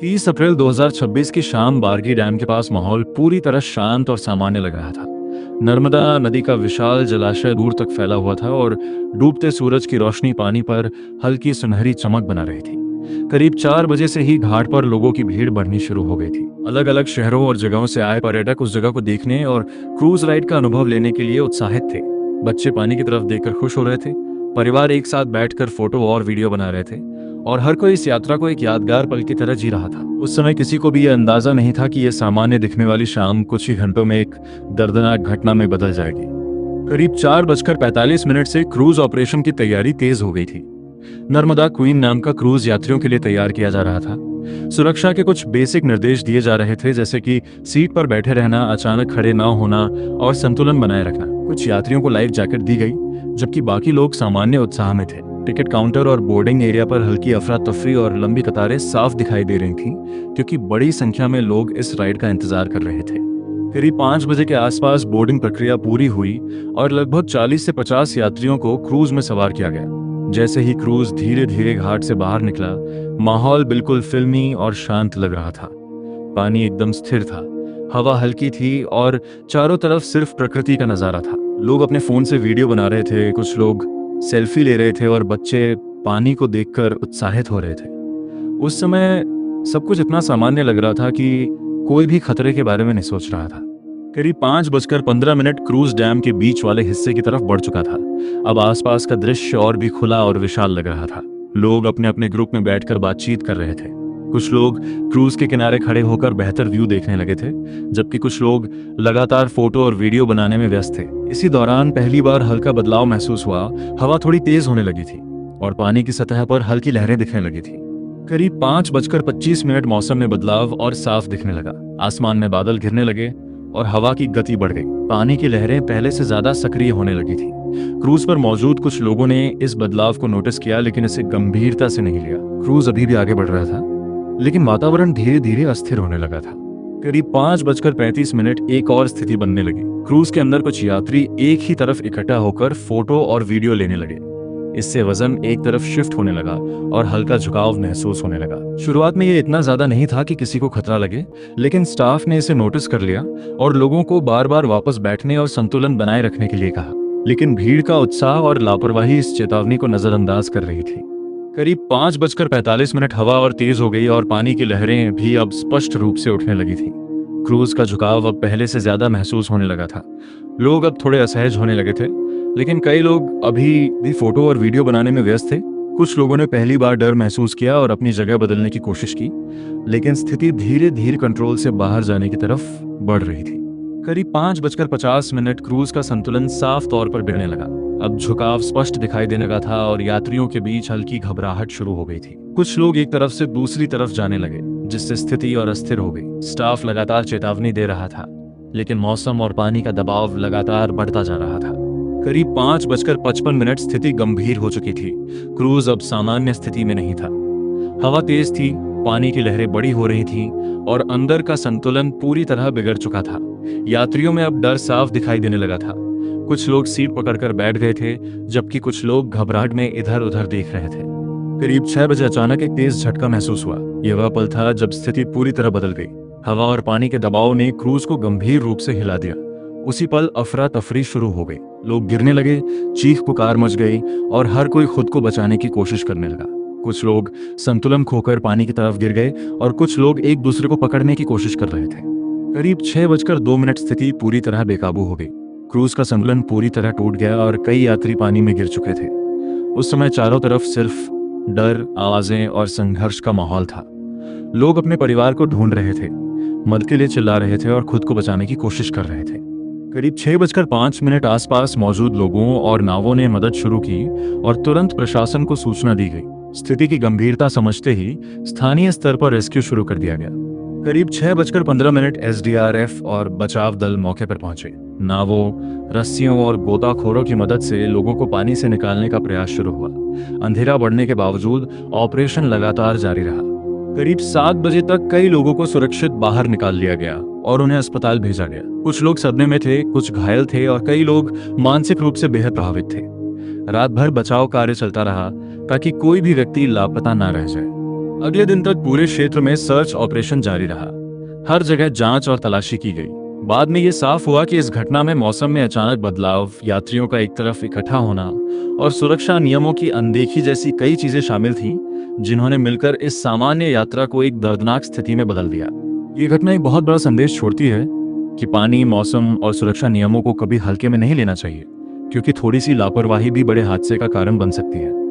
30 अप्रैल 2026 की शाम बारगी डैम के पास माहौल पूरी तरह शांत और सामान्य लग रहा था। नर्मदा नदी का विशाल जलाशय दूर तक फैला हुआ था और डूबते सूरज की रोशनी पानी पर हल्की सुनहरी चमक बना रही थी। करीब 4 बजे से ही घाट पर लोगों की भीड़ बढ़नी शुरू हो गई थी। अलग अलग शहरों और जगहों से आए पर्यटक उस जगह को देखने और क्रूज राइड का अनुभव लेने के लिए उत्साहित थे। बच्चे पानी की तरफ देखकर खुश हो रहे थे, परिवार एक साथ बैठकर फोटो और वीडियो बना रहे थे और हर कोई इस यात्रा को एक यादगार पल की तरह जी रहा था। उस समय किसी को भी यह अंदाजा नहीं था कि यह सामान्य दिखने वाली शाम कुछ ही घंटों में एक दर्दनाक घटना में बदल जाएगी। करीब 4:45 से क्रूज ऑपरेशन की तैयारी तेज हो गई थी। नर्मदा क्वीन नाम का क्रूज यात्रियों के लिए तैयार किया जा रहा था। सुरक्षा के कुछ बेसिक निर्देश दिए जा रहे थे, जैसे कि सीट पर बैठे रहना, अचानक खड़े न होना और संतुलन बनाए रखना। कुछ यात्रियों को लाइफ जैकेट दी गई, जबकि बाकी लोग सामान्य उत्साह में थे। टिकट काउंटर और बोर्डिंग एरिया पर हल्की अफरा तफरी और लंबी कतारें साफ दिखाई दे रही थीं, क्योंकि बड़ी संख्या में लोग इस राइड का इंतजार कर रहे थे। करीब 5 बजे के आसपास बोर्डिंग प्रक्रिया पूरी हुई और लगभग 40 से 50 यात्रियों को क्रूज में सवार किया गया। जैसे ही क्रूज धीरे धीरे घाट से बाहर निकला, माहौल बिल्कुल फिल्मी और शांत लग रहा था। पानी एकदम स्थिर था, हवा हल्की थी और चारों तरफ सिर्फ प्रकृति का नजारा था। लोग अपने फोन से वीडियो बना रहे थे, कुछ लोग सेल्फी ले रहे थे और बच्चे पानी को देखकर उत्साहित हो रहे थे। उस समय सब कुछ इतना सामान्य लग रहा था कि कोई भी खतरे के बारे में नहीं सोच रहा था। करीब 5:15 क्रूज डैम के बीच वाले हिस्से की तरफ बढ़ चुका था। अब आसपास का दृश्य और भी खुला और विशाल लग रहा था। लोग अपने अपने ग्रुप में बैठकर बातचीत कर रहे थे। कुछ लोग क्रूज के किनारे खड़े होकर बेहतर व्यू देखने लगे थे, जबकि कुछ लोग लगातार फोटो और वीडियो बनाने में व्यस्त थे। इसी दौरान पहली बार हल्का बदलाव महसूस हुआ। हवा थोड़ी तेज होने लगी थी और पानी की सतह पर हल्की लहरें दिखने लगी थी। करीब 5:25 मौसम में बदलाव और साफ दिखने लगा। आसमान में बादल घिरने लगे और हवा की गति बढ़ गई। पानी की लहरें पहले से ज्यादा सक्रिय होने लगी थी। क्रूज पर मौजूद कुछ लोगों ने इस बदलाव को नोटिस किया, लेकिन इसे गंभीरता से नहीं लिया। क्रूज अभी भी आगे बढ़ रहा था, लेकिन वातावरण धीरे धीरे अस्थिर होने लगा था। करीब 5:35 एक और स्थिति बनने लगी। क्रूज के अंदर कुछ यात्री एक ही तरफ इकट्ठा होकर फोटो और वीडियो लेने लगे। इससे वजन एक तरफ शिफ्ट होने लगा और हल्का झुकाव महसूस होने लगा। शुरुआत में ये इतना ज्यादा नहीं था कि किसी को खतरा लगे, लेकिन स्टाफ ने इसे नोटिस कर लिया और लोगों को बार बार वापस बैठने और संतुलन बनाए रखने के लिए कहा। लेकिन भीड़ का उत्साह और लापरवाही इस चेतावनी को नजरअंदाज कर रही थी। करीब 5:45 हवा और तेज हो गई और पानी की लहरें भी अब स्पष्ट रूप से उठने लगी थी। क्रूज का झुकाव अब पहले से ज्यादा महसूस होने लगा था। लोग अब थोड़े असहज होने लगे थे, लेकिन कई लोग अभी भी फोटो और वीडियो बनाने में व्यस्त थे। कुछ लोगों ने पहली बार डर महसूस किया और अपनी जगह बदलने की कोशिश की, लेकिन स्थिति धीरे धीरे कंट्रोल से बाहर जाने की तरफ बढ़ रही थी। करीब 5:50 क्रूज का संतुलन साफ तौर पर बिगड़ने लगा। अब झुकाव स्पष्ट दिखाई देने लगा था और यात्रियों के बीच हल्की घबराहट शुरू हो गई थी। कुछ लोग एक तरफ से दूसरी तरफ जाने लगे, जिससे स्थिति और अस्थिर हो गई। स्टाफ लगातार चेतावनी दे रहा था, लेकिन मौसम और पानी का दबाव लगातार बढ़ता जा रहा था। करीब 5:55 स्थिति गंभीर हो चुकी थी। क्रूज अब सामान्य स्थिति में नहीं था। हवा तेज थी, पानी की लहरें बड़ी हो रही थीं और अंदर का संतुलन पूरी तरह बिगड़ चुका था। यात्रियों में अब डर साफ दिखाई देने लगा था। कुछ लोग सीट पकड़कर बैठ गए थे, जबकि कुछ लोग घबराहट में इधर उधर देख रहे थे। करीब 6 बजे अचानक एक तेज झटका महसूस हुआ। यह वह पल था जब स्थिति पूरी तरह बदल गई। हवा और पानी के दबाव ने क्रूज को गंभीर रूप से हिला दिया। उसी पल अफरा तफरी शुरू हो गई। लोग गिरने लगे, चीख पुकार मच गई और हर कोई खुद को बचाने की कोशिश करने लगा। कुछ लोग संतुलन खोकर पानी की तरफ गिर गए और कुछ लोग एक दूसरे को पकड़ने की कोशिश कर रहे थे। करीब 6:02 स्थिति पूरी तरह बेकाबू हो गई। क्रूज का संतुलन पूरी तरह टूट गया और कई यात्री पानी में गिर चुके थे। उस समय चारों तरफ सिर्फ डर, आवाजें और संघर्ष का माहौल था। लोग अपने परिवार को ढूंढ रहे थे, मदद के लिए चिल्ला रहे थे और खुद को बचाने की कोशिश कर रहे थे। करीब 6:05 आसपास मौजूद लोगों और नावों ने मदद शुरू की और तुरंत प्रशासन को सूचना दी गई। स्थिति की गंभीरता समझते ही स्थानीय स्तर पर रेस्क्यू शुरू कर दिया गया। करीब 6:15 एसडीआरएफ और बचाव दल मौके पर पहुंचे। नावों, रस्सियों और गोताखोरों की मदद से लोगों को पानी से निकालने का प्रयास शुरू हुआ। अंधेरा बढ़ने के बावजूद ऑपरेशन लगातार जारी रहा। करीब 7 बजे तक कई लोगों को सुरक्षित बाहर निकाल लिया गया और उन्हें अस्पताल भेजा गया। कुछ लोग सदमे में थे, कुछ घायल थे और कई लोग मानसिक रूप से बेहद प्रभावित थे। रात भर बचाव कार्य चलता रहा ताकि कोई भी व्यक्ति लापता ना रह जाए। अगले दिन तक पूरे क्षेत्र में सर्च ऑपरेशन जारी रहा। हर जगह जांच और तलाशी की गई। बाद में ये साफ हुआ कि इस घटना में मौसम में अचानक बदलाव, यात्रियों का एक तरफ इकट्ठा होना और सुरक्षा नियमों की अनदेखी जैसी कई चीजें शामिल थीं, जिन्होंने मिलकर इस सामान्य यात्रा को एक दर्दनाक स्थिति में बदल दिया। ये घटना एक बहुत बड़ा संदेश छोड़ती है कि पानी, मौसम और सुरक्षा नियमों को कभी हल्के में नहीं लेना चाहिए, क्योंकि थोड़ी सी लापरवाही भी बड़े हादसे का कारण बन सकती है।